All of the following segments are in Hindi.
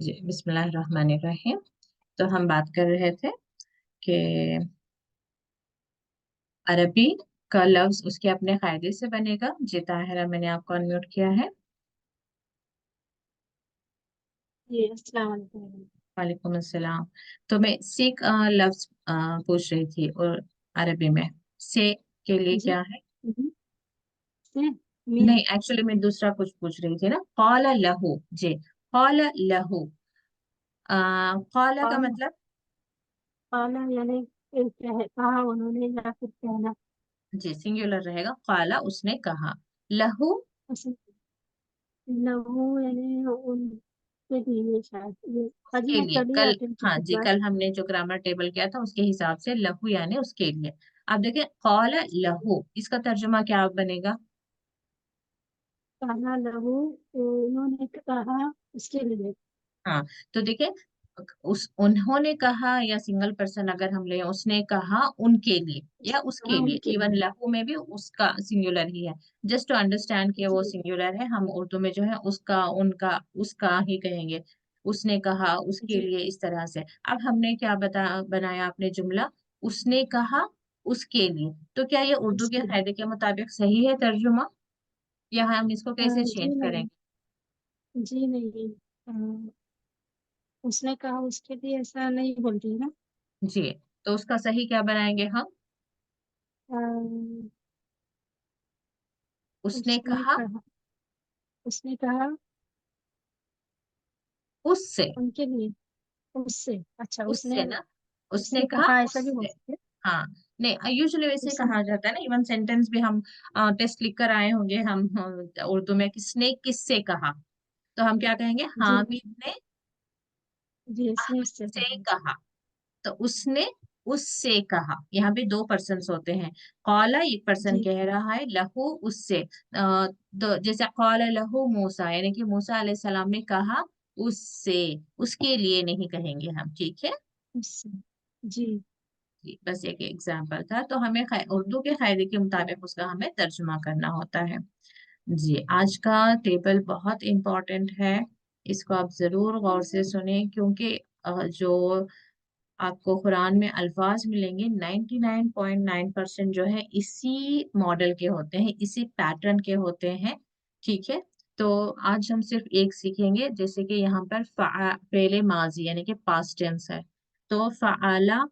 जी, बिस्मिल्लाहिर्रहमानिर्रहीम। तो हम बात कर रहे थे कि अरबी का लफ्ज उसके अपने कायदे से बनेगा। जी ताहिरा, मैंने आपको अनम्यूट किया है। जी अस्सलाम वालेकुम। वालेकुम अस्सलाम। तो मैं सीख लफ्ज पूछ रही थी, और अरबी में से के लिए जी। क्या है? हम्म, से मीन। नहीं, एक्चुअली मैं दूसरा कुछ पूछ रही थी ना। कौला लहू। जी, कौला लहू। कौला का काला। मतलब? काला यानी कहा उन्होंने या फिर कहना। जी, सिंगुलर रहेगा। कौला, उसने कहा। लहू। उसे लहू यानी उनके लिए शायद ये आज के मैं लिए कर लिया कल। था हाँ किसी जी, बार। कल हमने जो ग्रामर टेबल किया था उसके हिसाब से लहू यानी उसके लिए। अब देखें, कौल लहू, इसका तर्जुमा क्या बनेगा? काला लहू उन्होंने कहा उसके लिए। हाँ, तो देखिए, उस उन्होंने कहा या सिंगल पर्सन अगर हम ले, उसने कहा उनके लिए या उसने उसके कहा लिए, उनके इवन लिए। लहू में भी उसका सिंगुलर ही है। जस्ट टू अंडरस्टैंड कि वो जी सिंगुलर है, हम उर्दू में जो है उसका उनका उसका ही कहेंगे। उसने कहा उसके जी लिए, इस तरह से। अब हमने क्या बनाया आपने जुमला, उसने कहा उसके लिए। तो क्या ये उर्दू के उसके लिए। कायदे के मुताबिक सही है तर्जुमा, या हम इसको कैसे जी चेंज नहीं। करेंगे? जी नहीं। उसने कहा उसके लिए ऐसा नहीं बोल रही ना। जी, तो उसका सही क्या बनाएंगे हम? अ, उसने उसने कहा कहा उसने कहा उससे। उनके लिए। उससे अच्छा उससे उसने ना, उसने उससे कहा कहा ऐसा भी बोल उससे। सकते हैं। हाँ, नहीं, यूजुअली वैसे उसने कहा जाता है ना। इवन सेंटेंस भी हम टेस्ट लिख कर आए होंगे हम, उर्दू में, किसने किससे कहा। तो हम क्या कहेंगे? जी हामिद ने जी इसने अहमद उससे से कहा। कहा। तो उसने उससे कहा। यहाँ पे दो पर्सन होते हैं। कौला एक पर्सन जी कह रहा है, लहू उससे। जैसे कौला लहू मूसा, यानी कि मूसा अलैहिस्सलाम ने कहा उससे। उसके लिए नहीं कहेंगे हम, ठीक है? उससे। जी जी, बस एक एग्जाम्पल था। तो हमें उर्दू के कायदे के मुताबिक उसका हमें तर्जुमा करना होता है। जी, आज का टेबल बहुत इम्पोर्टेंट है। इसको आप जरूर गौर से सुने, क्योंकि जो आपको कुरान में अल्फाज मिलेंगे 99.9% जो है इसी मॉडल के होते हैं, इसी पैटर्न के होते हैं। ठीक है। तो आज हम सिर्फ एक सीखेंगे। जैसे कि यहाँ पर पहले माजी यानी कि पास्ट टेंस है। तो फ़आला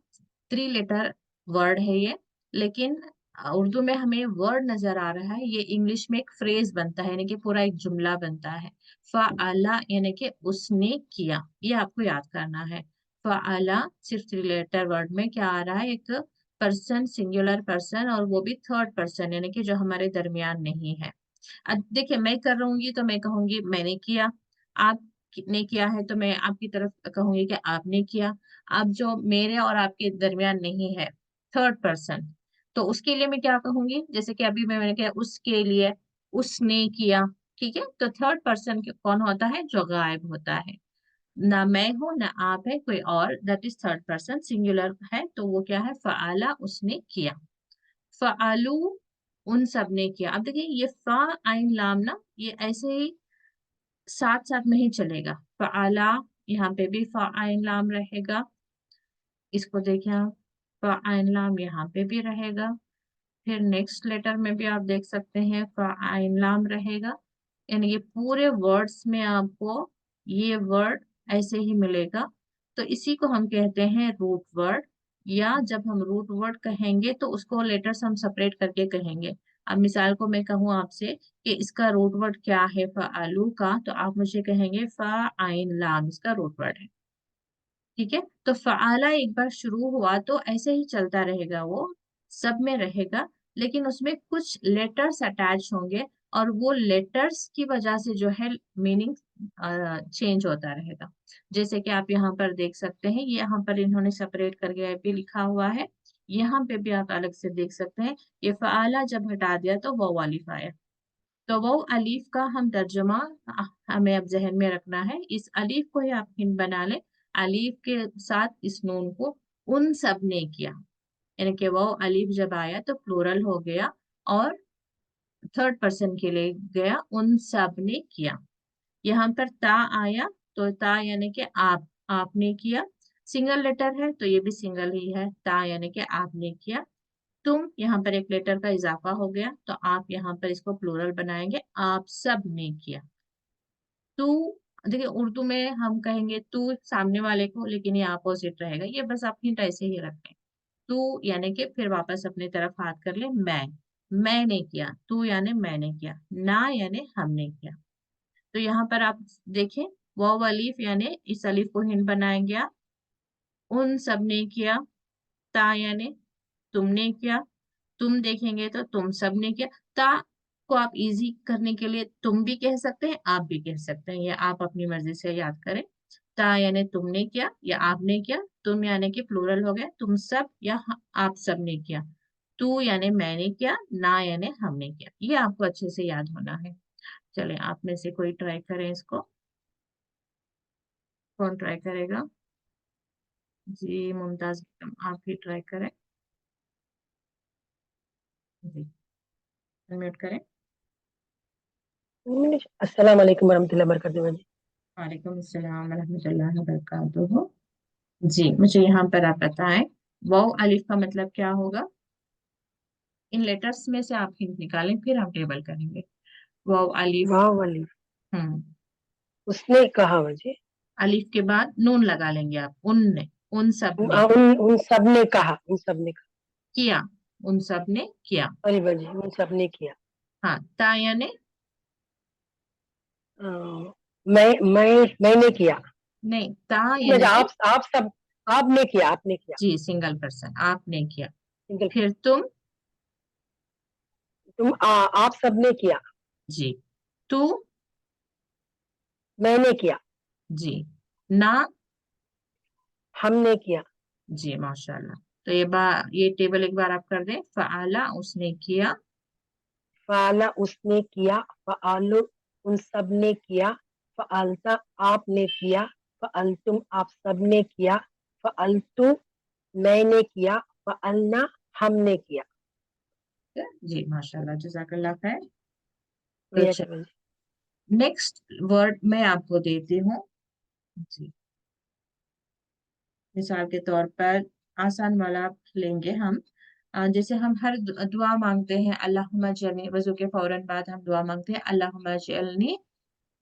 3 लेटर वर्ड है ये, लेकिन उर्दू में हमें वर्ड नजर आ रहा है, ये इंग्लिश में एक फ्रेज बनता है, यानी कि पूरा एक जुमला बनता है। फ़आला यानी कि उसने किया, ये आपको याद करना है। फ़आला सिर्फ 3 लेटर वर्ड में क्या आ रहा है? एक पर्सन, सिंगुलर पर्सन, और वो भी थर्ड पर्सन, यानी कि जो हमारे दरमियान नहीं है। अब देखिए, मैं कर रहूंगी तो मैं कहूंगी मैंने किया। आपने किया है तो मैं आपकी तरफ कहूंगी कि आपने किया। अब जो मेरे और आपके दरमियान नहीं है, थर्ड पर्सन, तो उसके लिए मैं क्या कहूंगी? जैसे कि अभी मैंने कहा उसके लिए, उसने किया। ठीक है, तो थर्ड पर्सन कौन होता है? जो गायब होता है। ना मैं हूं ना आप है, कोई और, that is third person, singular है, तो वो क्या है? फ़आला, उसने किया। फ़आलू, उन सब ने किया। अब देखिए, ये फा आइन लाम ना, ये ऐसे ही साथ साथ में ही चलेगा। फ़आला, यहाँ पे भी फा आइन लाम रहेगा। इसको देखिए आप, फा आइन लाम यहाँ पे भी रहेगा। फिर नेक्स्ट लेटर में भी आप देख सकते हैं फा आइन लाम रहेगा। यानी ये पूरे वर्ड्स में आपको ये वर्ड ऐसे ही मिलेगा। तो इसी को हम कहते हैं रूट वर्ड। या जब हम रूट वर्ड कहेंगे तो उसको लेटर्स हम सेपरेट करके कहेंगे। अब मिसाल को मैं कहूँ आपसे कि इसका रूट वर्ड क्या है आलू का, तो आप मुझे कहेंगे फा आइन लाम इसका रूट वर्ड है। ठीक है, तो फ़आला एक बार शुरू हुआ तो ऐसे ही चलता रहेगा, वो सब में रहेगा। लेकिन उसमें कुछ लेटर्स अटैच होंगे, और वो लेटर्स की वजह से जो है मीनिंग चेंज होता रहेगा। जैसे कि आप यहाँ पर देख सकते हैं, यहाँ पर इन्होंने सेपरेट करके भी लिखा हुआ है। यहाँ पे भी आप अलग से देख सकते हैं। ये फ़आला जब हटा दिया तो वो वालिफ आया। तो वो अलीफ का हम तर्जुमा हमें अब जहन में रखना है। इस अलीफ को ही आप हिंद बना लें। अलीफ के साथ इस नून को, उन सब ने किया, यानी कि वो अलीफ जब आया तो प्लूरल हो गया, और थर्ड पर्सन के लिए गया, उन सब ने किया। यहाँ पर ता आया तो ता यानी कि आपने किया। सिंगल लेटर है तो ये भी सिंगल ही है, ता यानी कि आपने किया। तुम, यहाँ पर एक लेटर का इजाफा हो गया तो आप यहाँ पर इसको प्लूरल बनाएंगे, आप सब ने किया। तू, देखिए उर्दू में हम कहेंगे तू सामने वाले को, लेकिन ये अपोजिट रहेगा, ये बस आप हिंट ऐसे ही रखें। तू यानी कि फिर वापस अपनी तरफ हाथ कर ले, मैंने किया। तू यानी मैंने किया, ना यानी हमने किया। तो यहाँ पर आप देखें, वाव अलीफ यानी इस अलीफ को हिंट बनाया गया, उन सब ने किया। ता यानी तुमने किया, तुम देखेंगे तो तुम सब ने किया। ता को आप इजी करने के लिए तुम भी कह सकते हैं, आप भी कह सकते हैं, ये आप अपनी मर्जी से याद करें। ता यानी तुमने किया या आपने किया, तुम यानी कि प्लूरल हो गया, तुम सब या आप सब ने किया। तू यानी मैंने किया, ना यानी हमने किया। ये आपको अच्छे से याद होना है। चले आप में से कोई ट्राई करें इसको। कौन ट्राई करेगा? जी मुमताज बेगम, आप ही ट्राई करें। जी, अनम्यूट करें। अस्सलाम वालेकुम वरहमतुल्लाहि वबरकातुहू जी। वालेकुम अस्सलाम रहमतुल्लाहि व बरकातुहू। जी, मुझे यहाँ पर आप बताएं, वाव अलिफ का मतलब क्या होगा? इन लेटर्स में से आप हिंट निकालें, फिर हम टेबल करेंगे। वाव अलिफ। वाह वाली, हम्म। उसने कहा मुझे। अलिफ के बाद नून लगा लेंगे आप, उनने, उन सब ने उन सब ने कहा, उन सब ने कहा। किया, उन सब ने किया। अरे बाजी, उन सब ने किया। हाँ, ता यानी अ, मैंने किया। नहीं, ता मुझे यानी कि आप सब, आपने किया, आपने किया। जी सिंगल पर्सन, आपने किया। सिंगल। फिर तुम, आप सब ने किया। जी। तू, मैंने किया। जी। ना, हमने किया। जी माशाल्लाह। तो ये टेबल एक बार आप कर दें, फ़अला उसने किया। फ़ाला उसने किया। फ़आलु उन सब ने किया। फ़अलता आपने किया। फ़अलतुम आप सब ने किया। फ़अलतु मैंने किया। फ़अलना हमने किया। जी माशाल्लाह, जज़ाकल्लाह खैर। तो बढ़िया टेबल। नेक्स्ट वर्ड मैं आपको देती हूँ। जी, मिसाल के तौर पर आसान वाला लेंगे हम। जैसे हम हर दुआ मांगते हैं, अल्लाहुम्मा जल्नी, वजू के फौरन बाद हम दुआ मांगते हैं, अल्लाहुम्मा जल्नी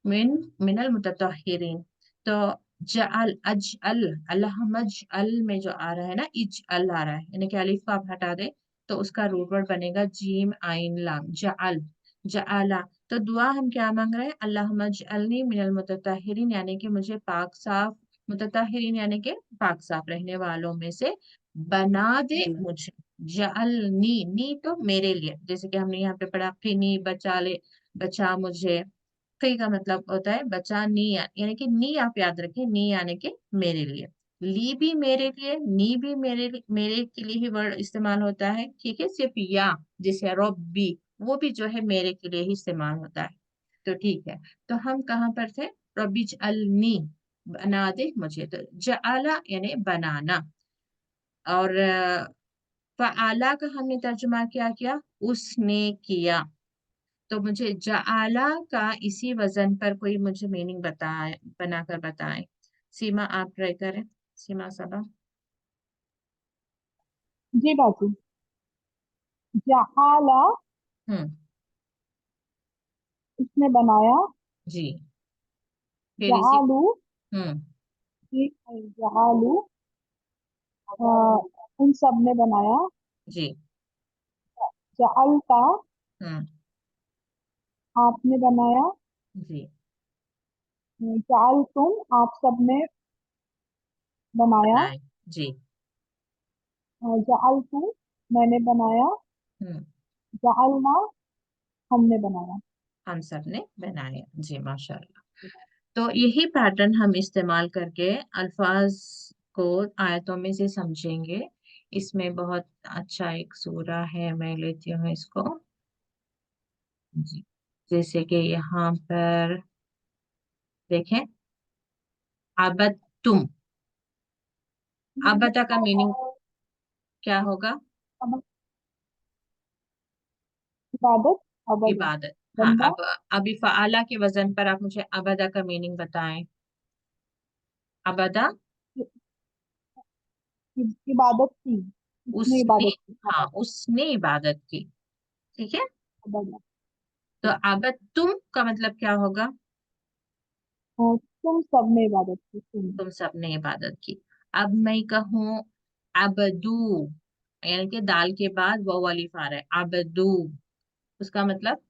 मिन मिनल मुतत्तहिरीन। तो जअल, अजअल, अल्लाहुम्मा अल में जो आ रहा है ना, इजअल आ रहा है, यानी कि अलिफ को आप हटा दे तो उसका रूट वर्ड बनेगा जीम आइन लाम, जअल, जअला। तो दुआ हम क्या मांग रहे हैं? अल्लाहुम्मा जअलनी मिनल मुतत्तहिरीन, यानी कि मुझे पाक साफ, मुतत्तहिरीन यानी कि पाक साफ रहने वालों में से बना दे मुझे। जअलनी, नी तो मेरे लिए, जैसे कि हमने यहाँ पे पढ़ा, फिनी बचा ले, बचा मुझे। कई का मतलब होता है बचा, नी यानी कि नी आप याद रखें, नी यानी कि मेरे लिए। ली भी मेरे लिए, नी भी मेरे के लिए ही वर्ड इस्तेमाल होता है, ठीक है। सिर्फ या, जैसे रब्बी, वो भी जो है मेरे के लिए ही इस्तेमाल होता है। तो ठीक है, तो हम कहाँ पर थे? रब्बी जअलनी, बना दे मुझे। तो जअला यानी बनाना, और फ़अला का हमने तर्जुमा क्या किया? उसने किया। तो मुझे जआला का इसी वजन पर कोई मुझे मीनिंग बताए, बनाकर बताएं। सीमा आप ट्राई करें, सीमा सबा। जी बाजी। जहाला, हम्म। उसने बनाया। जी, फिर इसी। जआलू, हम्म। जी, जआलू, उन सब ने बनाया। जी। जअलता, हम्म। आपने बनाया। जी, जअलतुम, आप सब ने बनाया। बनाए। जी। जअलतु, मैंने बनाया। हम्म। जअलना, हमने बनाया। हम सब ने बनाया, जी माशाल्लाह। तो यही पैटर्न हम इस्तेमाल करके अल्फाज को आयतों में से समझेंगे। इसमें बहुत अच्छा एक सूरा है, मैं लेती हूँ इसको। जी, जैसे कि यहाँ पर देखें, अबद तुम, अबदा का मीनिंग क्या होगा? अब इबादत, अबदा, इबादत। हाँ, बंदा। अब अभी फ़आला के वजन पर आप मुझे अबदा का मीनिंग बताएं। अबदा, इबादत की, उसने उसने, इबादत की, हाँ अबदा, उसने इबादत की। ठीक है, अबदा। तो अबद तुम का मतलब क्या होगा? तुम सबने इबादत की, तुम। तुम सबने इबादत की। अब मैं कहूँ अबदू, यानी कि दाल के बाद वो वाली फार है, अबदू, उसका मतलब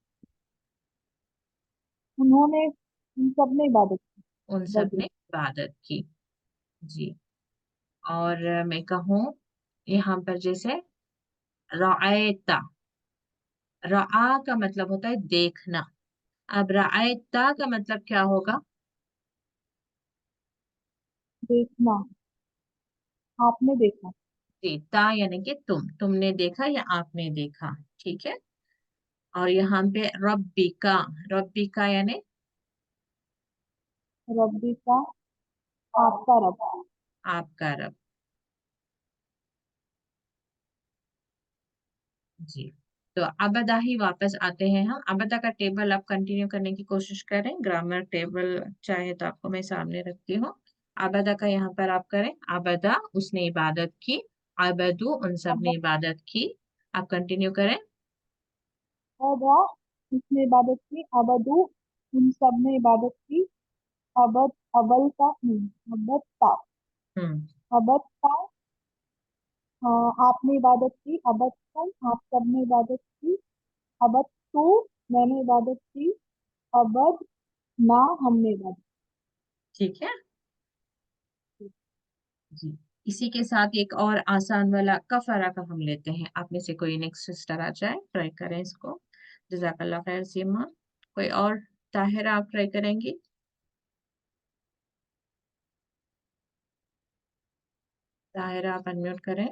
उन्होंने, उन सबने इबादत की, उन सब बदू। ने इबादत की। जी। और मैं कहूँ यहाँ पर जैसे रआयता, रआ का मतलब होता है देखना। अब रआयता का मतलब क्या होगा? देखना, आपने देखा। जी, ता यानी कि तुमने देखा या आपने देखा। ठीक है, और यहाँ पे रब्बिका, रब्बिका यानी रब्बी का, आपका रब। आपका रब। जी, तो अबदा ही वापस आते हैं हम। अबदा का टेबल आप कंटिन्यू करने की कोशिश करें, ग्रामर टेबल चाहे तो आपको मैं सामने रखती हूँ। अबदा का यहाँ पर आप करें, अबदा उसने इबादत की, अबदू उन सब ने अब इबादत की। आप कंटिन्यू करें। अबदा, उसने इबादत की, अबदू, उन सब ने इबादत की, अबद, अबल का नहीं, अबद का, हम्म। अबद का, आपने इबादत की, अबद तुम, आप सब ने इबादत की, अबद तू, मैंने इबादत की, अबद ना, हमने इबादत ठीक है। की। जी, इसी के साथ एक और आसान वाला कफारा का हम लेते हैं। आप में से कोई नेक्स्ट सिस्टर आ जाए, ट्राई करें इसको। जजाकल्ला खैर सीमा। कोई और? ताहिरा आप ट्राई करेंगी? ताहिरा आप अनम्यूट करें।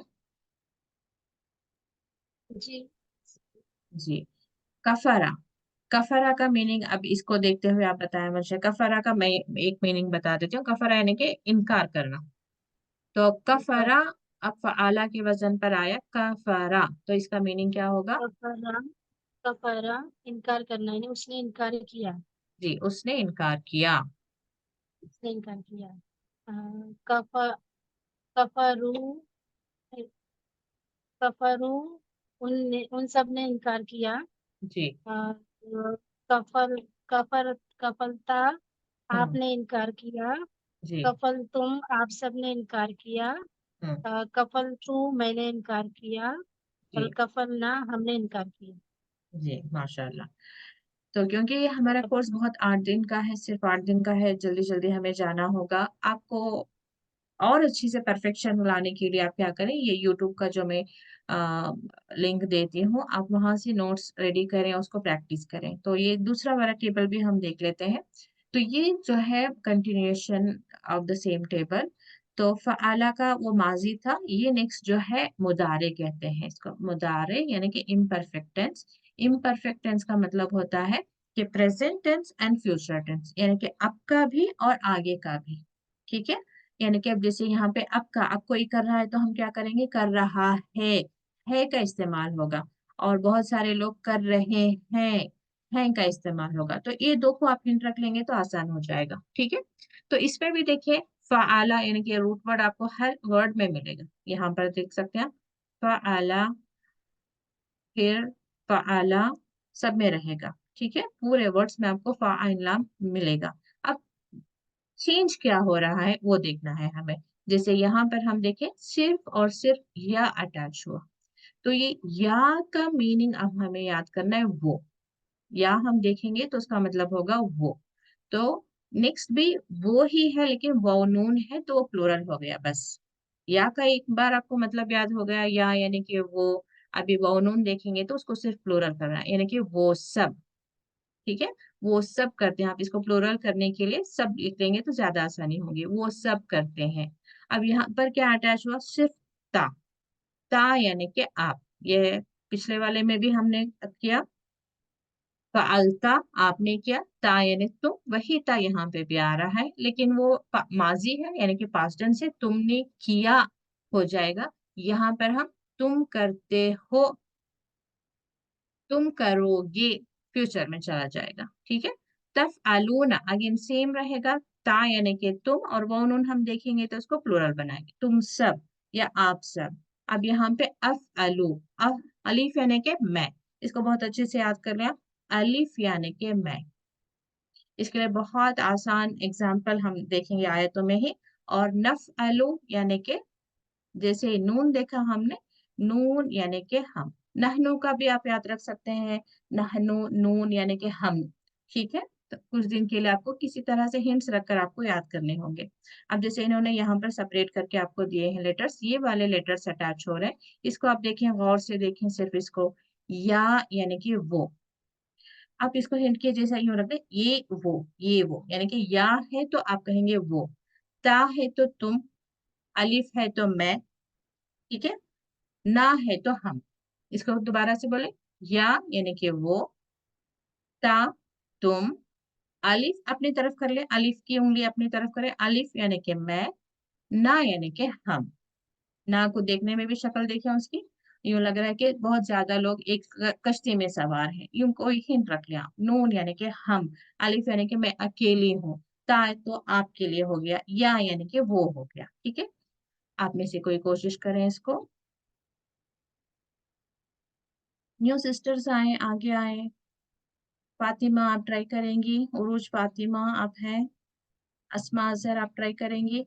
जी। जी, कफारा, कफारा का मीनिंग अब इसको देखते हुए आप बताएं मुझे। कफारा का मैं एक मीनिंग बता देती हूँ। कफारा यानी कि इनकार करना। तो इनकार, कफारा अब फ़आला के वजन पर आया कफारा, तो इसका मीनिंग क्या होगा? कफरा, कफरा इनकार करना, यानी उसने इनकार किया, जी, उसने इनकार किया। उसने इनकार किया। अ, कफ कफरू, कफरू, उन सब ने इनकार किया। जी। अ, कफल, कफर, कफलता, हम्म। आपने इनकार किया। जी। कफल तुम, आप सब ने इनकार किया। हम्म। कफल तू, मैंने इनकार किया। और जी। कफल ना, हमने इनकार किया। जी, माशाल्लाह। तो क्योंकि ये हमारा कोर्स बहुत 8 दिन का है, सिर्फ 8 दिन का है, जल्दी जल्दी हमें जाना होगा। आपको और अच्छी से परफेक्शन लाने के लिए आप क्या करें, ये यूट्यूब का जो मैं लिंक देती हूँ, आप वहां से नोट्स रेडी करें, उसको प्रैक्टिस करें। तो ये दूसरा वाला टेबल भी हम देख लेते हैं। तो ये जो है continuation of the same table. तो फ़आला का वो माजी था, ये नेक्स्ट जो है मुदारे कहते हैं इसको। मुदारे यानी कि इम्परफेक्ट टेंस। इम्परफेक्ट टेंस का मतलब होता है कि present tense and future tense, यानी कि अब का भी और आगे का भी। ठीक है, यानी कि अब जैसे यहाँ पे अब का, अब कोई कर रहा है तो हम क्या करेंगे, कर रहा है का इस्तेमाल होगा। और बहुत सारे लोग कर रहे हैं का इस्तेमाल होगा। तो ये दो को आप हिंट रख लेंगे तो आसान हो जाएगा। ठीक है, तो इसमें भी देखिए फ़आला यानी कि रूट वर्ड आपको हर वर्ड में मिलेगा। यहाँ पर देख सकते हैं फ़आला, फिर फ़आला, सब में रहेगा। ठीक है, पूरे वर्ड्स में आपको फ़आला मिलेगा। अब चेंज क्या हो रहा है वो देखना है हमें। जैसे यहाँ पर हम देखें सिर्फ और सिर्फ या अटैच हुआ, तो ये या का मीनिंग अब हमें याद करना है वो। या हम देखेंगे तो उसका मतलब होगा वो। तो नेक्स्ट भी वो ही है, लेकिन वो नून है तो वो प्लूरल हो गया बस। या का एक बार आपको मतलब याद हो गया, या यानी कि वो। अभी वो नून देखेंगे तो उसको सिर्फ प्लूरल करना है, यानी कि वो सब। ठीक है, वो सब करते हैं। आप इसको प्लूरल करने के लिए सब लिख देंगे तो ज्यादा आसानी होगी, वो सब करते हैं। अब यहाँ पर क्या अटैच हुआ, सिर्फ ता। ता यानी कि आप, ये पिछले वाले में भी हमने किया, फ़अलता आपने किया, ता यानी तुम, वही ता यहाँ पे भी आ रहा है, लेकिन वो माजी है यानी कि पास्ट टेंस से तुमने किया हो जाएगा। यहाँ पर हम तुम करते हो, तुम करोगे, फ्यूचर में चला जाएगा। ठीक है, तफअलूना अगेन सेम रहेगा, ता यानी कि तुम, और वो नून हम देखेंगे तो उसको प्लूरल बनाएंगे, तुम सब या आप सब। अब यहाँ पे अफ अलू, अफ अलिफ यानी कि मैं, इसको बहुत अच्छे से याद कर लिया, अलिफ यानी कि मैं। इसके लिए बहुत आसान एग्जाम्पल हम देखेंगे आयतों में ही। और नफ अलू यानी कि जैसे नून देखा हमने, नून यानी कि हम, नहनु का भी आप याद रख सकते हैं, नहनु नून यानी कि हम। ठीक है, तो कुछ दिन के लिए आपको किसी तरह से हिंट्स रखकर आपको याद करने होंगे। अब जैसे इन्होंने यहाँ पर सेपरेट करके आपको दिए हैं लेटर्स, ये वाले लेटर्स अटैच हो रहे हैं, इसको आप देखें, गौर से देखें सिर्फ इसको, या यानी कि वो। आप इसको हिंट के जैसा यूं रख दें, ये वो यानी कि या है तो आप कहेंगे वो, ता है तो तुम, अलिफ है तो मैं, ठीक है, ना है तो हम। इसको दोबारा से बोले, या यानी कि वो, ता तुम, अलिफ अपनी तरफ कर ले, अलिफ की उंगली अपनी तरफ करें, अलिफ यानी कि मैं, ना यानी कि हम। ना को देखने में भी शक्ल देखें उसकी, यूं लग रहा है कि बहुत ज्यादा लोग एक कश्ती में सवार हैं, यूं कोई हिंट रख लिया। नून यानी कि हम, अलिफ यानी कि मैं अकेली हूँ, ता तो आपके लिए हो गया, या यानी कि वो हो गया। ठीक है, आप में से कोई कोशिश करें इसको। न्यू सिस्टर्स आए, आगे आए। फातिमा आप ट्राई करेंगी, उरूज फातिमा आप हैं, अस्मा अजहर आप ट्राई करेंगी।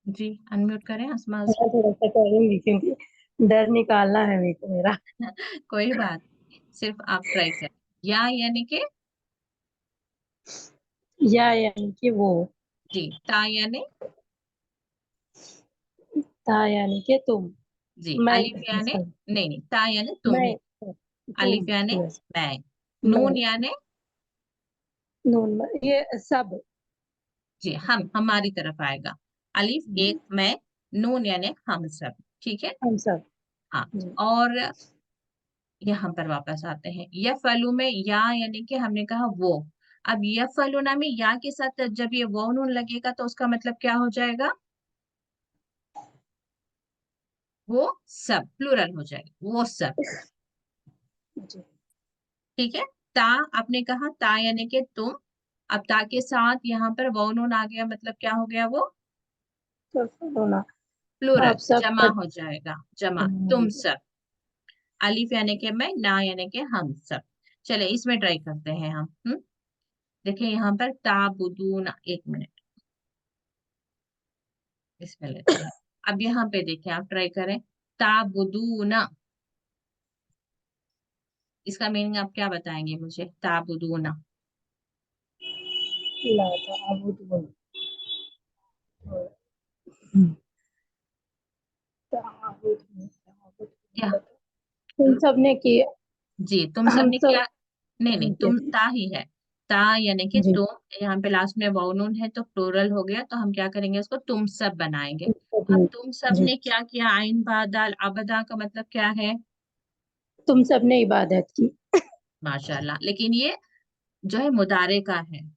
जी अनम्यूट करें अस्मा मैं थोड़ा सा करूंगी क्योंकि डर निकालना है मेरे को मेरा। अजहर। कोई बात नहीं, सिर्फ आप ट्राई करें। या यानी कि या यानी कि वो, जी, ता यानी ता यानी कि तुम, जी, मैं, अलिफ यानी सॉरी, नहीं नहीं, ता यानी तुम मैं, ही, तुम, अलिफ यानी यस, मैं, मैं, नून यानी नून, ये सब, जी हम, हमारी तरफ आएगा, अलिफ एक मैं, नून यानी हम सब। ठीक है, हम सब, हाँ। जी, और यहाँ पर वापस आते हैं, यफअलु में या यानी कि हमने कहा वो। अब यफअलुना में या के साथ जब ये वो नून लगेगा तो उसका मतलब क्या हो जाएगा, वो सब, प्लूरल हो जाएगा, वो सब। जी, ठीक है, ता आपने कहा, ता यानी कि तुम, अब ता के साथ यहाँ पर वो नून आ गया, मतलब क्या हो गया, वो तो सुनो ना, प्लूरल, आप सब जमा हो जाएगा, जमा, तुम सब। अलिफ यानी कि मैं, ना यानी कि हम सब। चले इसमें ट्राई करते हैं हम। देखिए यहाँ पर ताबुदूना, एक मिनट इसमें लेते हैं। अब यहाँ पे देखिए, आप ट्राई करें, ताबुदूना, इसका मीनिंग आप क्या बताएंगे मुझे, ताबुदूना। ला था अब तो क्या, तुम सबने किया, जी तुम सब हम ने सब क्या, नहीं नहीं, किया, तुम ता ही है, ता यानी कि जी, तुम, यहाँ पे लास्ट में वाउनून है तो प्लूरल हो गया, तो हम क्या करेंगे, उसको तुम सब बनाएंगे। अब सबने, तुम सब जी, ने क्या किया, आइन बादाल अबदा का मतलब क्या है, तुम सबने इबादत की, माशाल्लाह, लेकिन ये जो है मुदारे का है,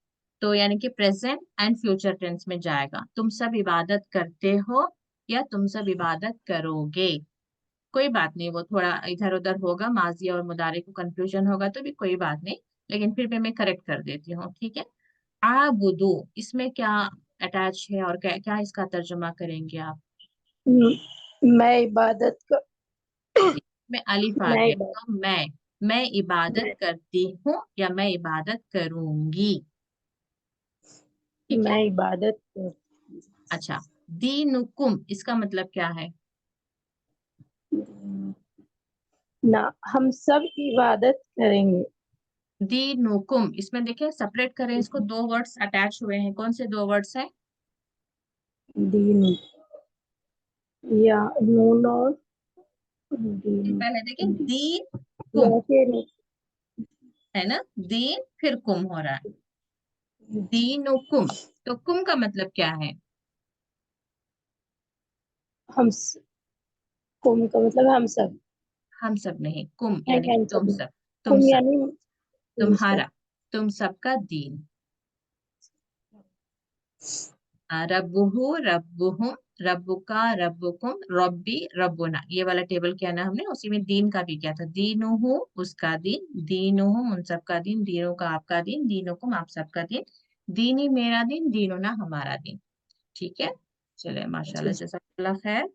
तो यानी कि प्रेजेंट एंड फ्यूचर टेंस में जाएगा, तुम सब इबादत करते हो या तुम सब इबादत करोगे। कोई बात नहीं, वो थोड़ा इधर उधर होगा, माजी और मुदारे को कंफ्यूजन होगा तो भी कोई बात नहीं, लेकिन फिर भी मैं करेक्ट कर देती हूँ। ठीक है, आबुदू, इसमें क्या अटैच है और क्या क्या इसका तर्जुमा करेंगे आप। मैं इबादत कर, जी, में अलिफ आ मैं गया इबादत, तो मैं इबादत करती हूँ या मैं इबादत करूंगी। ठीक है, मैं इबादत कर, अच्छा, दीनुकुम इसका मतलब क्या है, ना, हम सब इबादत करेंगे, दीनुकुम, इसमें देखिए सेपरेट करें इसको, दो वर्ड्स अटैच हुए हैं, कौन से दो वर्ड्स हैं, दीन, या नून और दीन, पहले देखिए, दीन कुम, या फिर है ना, दीन फिर कुम हो रहा है, दीनुकुम, तो कुम का मतलब क्या है, हम कुम का मतलब हम सब, हम सब नहीं, कुम है यानी क्या, कि हम तुम सब, सब, तुम कुम सब, यानी तुम सब, तुम्हारा, तुम सबका दीन, रब्बुहु रब्बुहुम, रब्बुका, रब्बुकुम, रब्बी, रब्बुना, ये वाला टेबल किया ना हमने, उसी में दीन का भी किया था। दीनुहु उसका दिन, दीनुहुम उन सबका दिन, दीनों का आपका दिन, दीनुकुम आप सबका दिन, दीनी मेरा दिन, दीनुना हमारा दिन। ठीक है, चले जी माशाल्लाह, जज़ाकल्लाह खैर।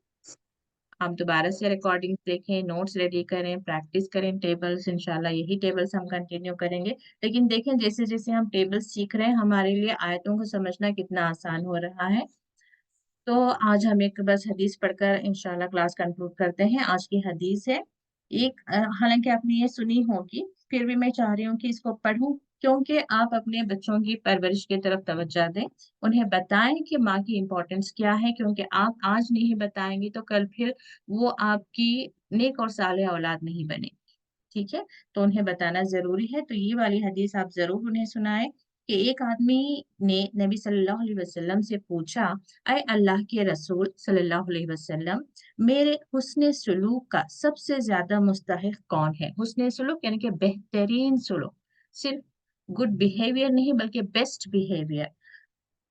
आप दोबारा से रिकॉर्डिंग देखें, नोट्स रेडी करें, प्रैक्टिस करें टेबल्स, इंशाल्लाह यही टेबल्स हम कंटिन्यू करेंगे। लेकिन देखें, जैसे जैसे हम टेबल्स सीख रहे हैं, हमारे लिए आयतों को समझना कितना आसान हो रहा है। तो आज हम एक बस हदीस पढ़कर इंशाल्लाह क्लास कंक्लूड करते हैं। आज की हदीस है एक, हालांकि आपने ये सुनी होगी, फिर भी मैं चाह रही हूँ कि इसको पढूं, क्योंकि आप अपने बच्चों की परवरिश की तरफ तवज्जो दें। उन्हें बताएं कि माँ की इम्पोर्टेंस क्या है, क्योंकि आप आज नहीं बताएंगे तो कल फिर वो आपकी नेक और सालेह औलाद नहीं बने। ठीक है, तो उन्हें बताना जरूरी है। तो ये वाली हदीस आप जरूर उन्हें सुनाएं कि एक आदमी ने नबी सल्लल्लाहु अलैहि वसल्लम से पूछा, अय अल्लाह के रसूल सल्लल्लाहु अलैहि वसल्लम, मेरे हुस्न सुलूक का सबसे ज्यादा मुस्तहिक कौन है? हुस्न सुलूक यानी कि बेहतरीन सुलूक, सिर्फ गुड बिहेवियर नहीं बल्कि बेस्ट बिहेवियर।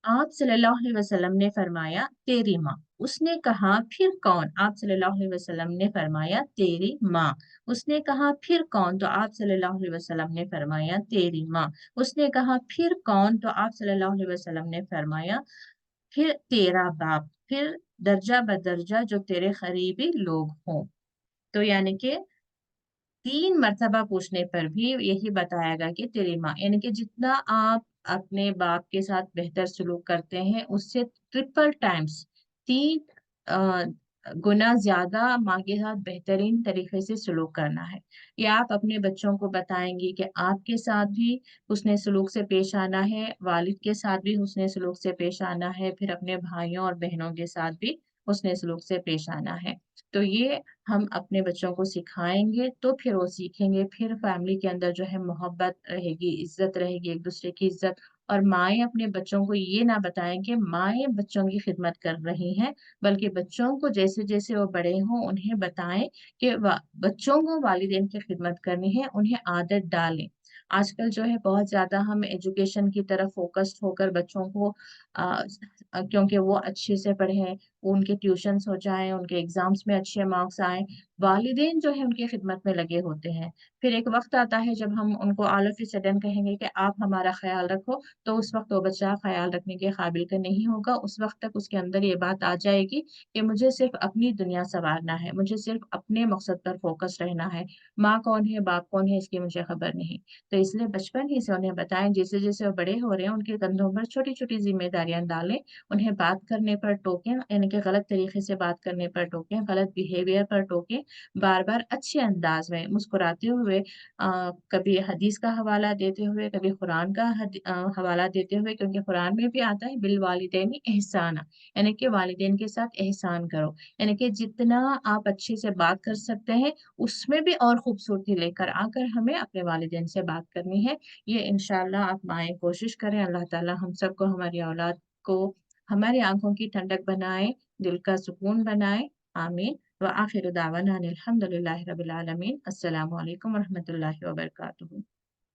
आप सल्लल्लाहु अलैहि वसल्लम ने फरमाया, तेरी माँ। उसने कहा, फिर कौन? आप सल्लल्लाहु अलैहि वसल्लम ने फरमाया, तेरी माँ। उसने कहा, फिर कौन? तो आप सल्लल्लाहु अलैहि वसल्लम ने फरमाया, तेरी माँ। उसने कहा, फिर कौन? तो आप सल्लल्लाहु अलैहि वसल्लम ने फरमाया, फिर तेरा बाप, फिर दर्जा बदर्जा जो तेरे करीबी लोग हों। तो यानी कि 3 मरतबा पूछने पर भी यही बताया गया कि तेरी माँ, यानी कि जितना आप अपने बाप के साथ बेहतर सलूक करते हैं, उससे ट्रिपल टाइम्स, 3 गुना ज्यादा माँ के साथ बेहतरीन तरीके से सलूक करना है। या आप अपने बच्चों को बताएंगे कि आपके साथ भी हुस्ने सलूक से पेश आना है, वालिद के साथ भी हुस्ने सलूक से पेश आना है, फिर अपने भाइयों और बहनों के साथ भी हुस्ने सलूक से पेश आना है। तो ये हम अपने बच्चों को सिखाएंगे तो फिर वो सीखेंगे, फिर फैमिली के अंदर जो है मोहब्बत रहेगी, इज्जत रहेगी, एक दूसरे की इज्जत। और माएँ अपने बच्चों को ये ना बताएं कि माएँ बच्चों की खिदमत कर रही हैं, बल्कि बच्चों को जैसे जैसे वो बड़े हों उन्हें बताएं कि बच्चों को वालिदैन की खिदमत करनी है, उन्हें आदत डालें। आजकल जो है बहुत ज्यादा हम एजुकेशन की तरफ फोकस्ड होकर बच्चों को क्योंकि वो अच्छे से पढ़ें, उनके ट्यूशंस हो जाएं, उनके एग्जाम्स में अच्छे मार्क्स आए, वालिदैन जो है उनकी खिदमत में लगे होते हैं। फिर एक वक्त आता है जब हम उनको ऑल ऑफ सडन कहेंगे कि आप हमारा ख्याल रखो, तो उस वक्त वो बच्चा ख्याल रखने के काबिल का नहीं होगा। उस वक्त तक उसके अंदर ये बात आ जाएगी कि मुझे सिर्फ अपनी दुनिया संवारना है, मुझे सिर्फ अपने मकसद पर फोकस रहना है, माँ कौन है बाप कौन है इसकी मुझे खबर नहीं। तो इसलिए बचपन ही से उन्हें बताएं, जैसे जैसे वो बड़े हो रहे हैं उनके कंधों पर छोटी छोटी जिम्मेदारियां डालें, उन्हें बात करने पर टोकें, यानी कि गलत तरीके से बात करने पर टोकें, गलत बिहेवियर पर टोकें, बार बार अच्छे अंदाज में मुस्कुराते हुए, कभी हदीस का हवाला देते हुए, कभी कुरान का हवाला देते हुए, क्योंकि कुरान में भी आता है बिल वालिदैन एहसाना, यानी कि वालिदैन के साथ एहसान करो। यानी कि जितना आप अच्छे से बात कर सकते हैं, उसमें भी और खूबसूरती लेकर आकर हमें अपने वालिदैन से बात करनी है। ये इंशाल्लाह आप माएँ कोशिश करें। अल्लाह ताला हम सबको, हमारी औलाद को हमारी आंखों की ठंडक बनाए, दिल का सुकून बनाए। आमीन। व आखिर दावाना अनिल हम्दुलिल्लाहि रब्बिल आलमीन। अस्सलामु अलैकुम व रहमतुल्लाहि व बरकातुहू।